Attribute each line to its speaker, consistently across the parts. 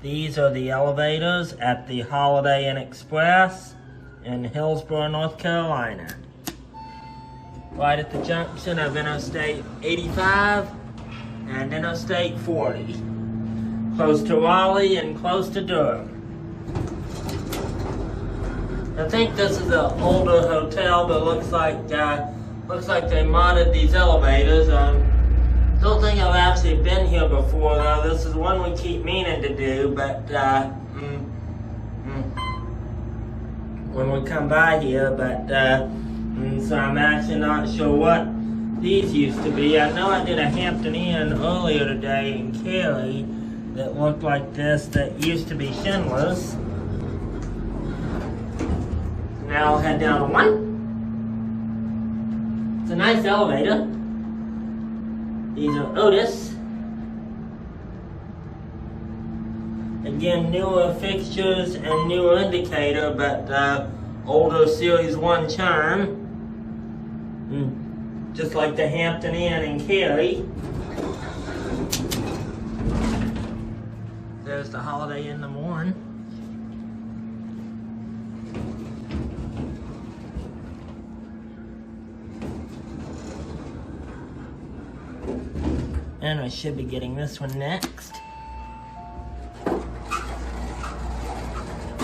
Speaker 1: These are the elevators at the Holiday Inn Express in Hillsborough, North Carolina. Right at the junction of Interstate 85 and Interstate 40. Close to Raleigh and close to Durham. I think this is an older hotel, but looks like they modded these elevators. Don't think I've actually been here before though. This is one we keep meaning to do, but when we come by here, so I'm actually not sure what these used to be. I know I did a Hampton Inn earlier today in Cary that looked like this that used to be Schindler's. Now I'll head down to one. It's a nice elevator. These are Otis. Again, newer fixtures and newer indicator, but older Series 1 chime. Just like the Hampton Inn in Cary. There's the Holiday Inn number 1. And I should be getting this one next.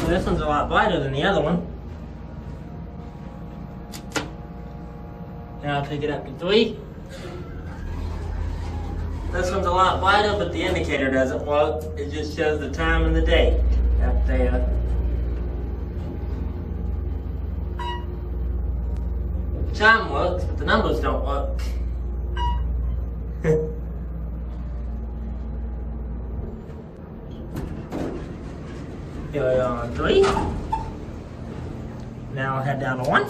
Speaker 1: This one's a lot brighter than the other one. Now I'll take it up to 3. This one's a lot brighter, but the indicator doesn't work. It just shows the time and the date up there. The chime works, but the numbers don't work. Here we are on 3. Now I'll head down to 1.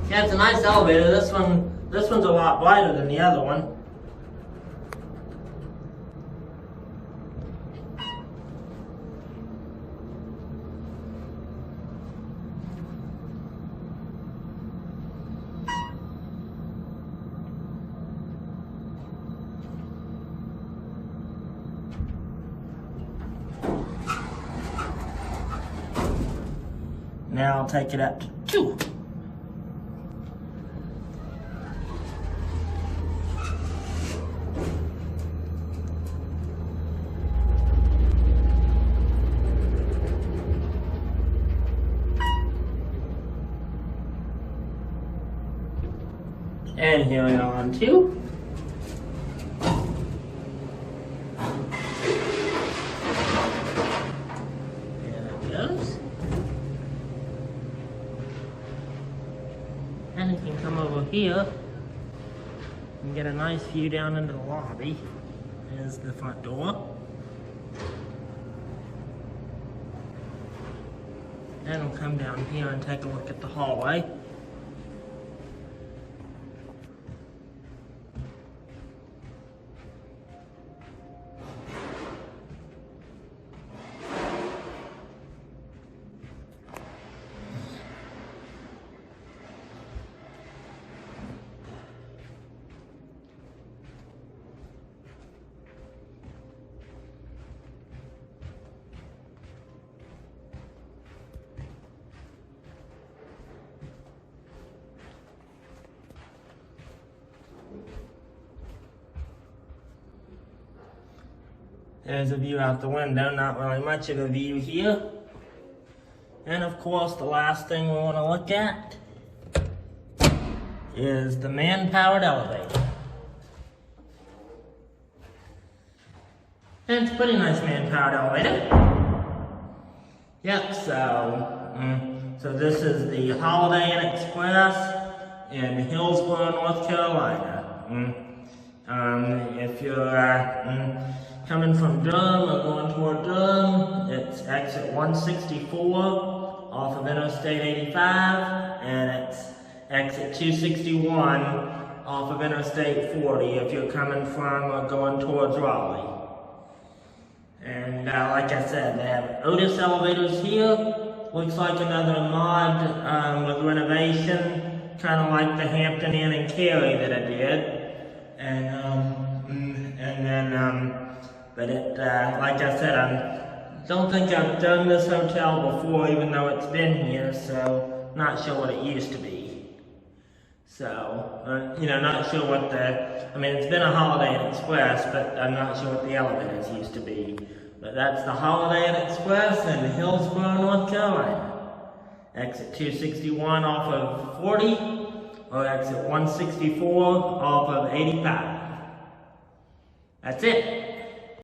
Speaker 1: Yeah, it's a nice elevator. This one's a lot brighter than the other one. Now I'll take it up to 2. And here we are on 2. And you can come over here and get a nice view down into the lobby. There's the front door. And we'll come down here and take a look at the hallway. There's a view out the window, not really much of a view here. And of course, the last thing we want to look at is the man-powered elevator. And it's a pretty nice man-powered elevator. Yep, so this is the Holiday Inn Express in Hillsborough, North Carolina. If you're coming from Durham or going toward Durham, it's exit 164 off of Interstate 85, and it's exit 261 off of Interstate 40 if you're coming from or going towards Raleigh. And like I said, they have Otis elevators here. Looks like another mod with renovation, kind of like the Hampton Inn in Cary that I did. And But it, like I said, I don't think I've done this hotel before, even though it's been here, so not sure what it used to be. So, not sure what it's been a Holiday Inn Express, but I'm not sure what the elevators used to be. But that's the Holiday Inn Express in Hillsborough, North Carolina. Exit 261 off of 40, or exit 164 off of 85. That's it.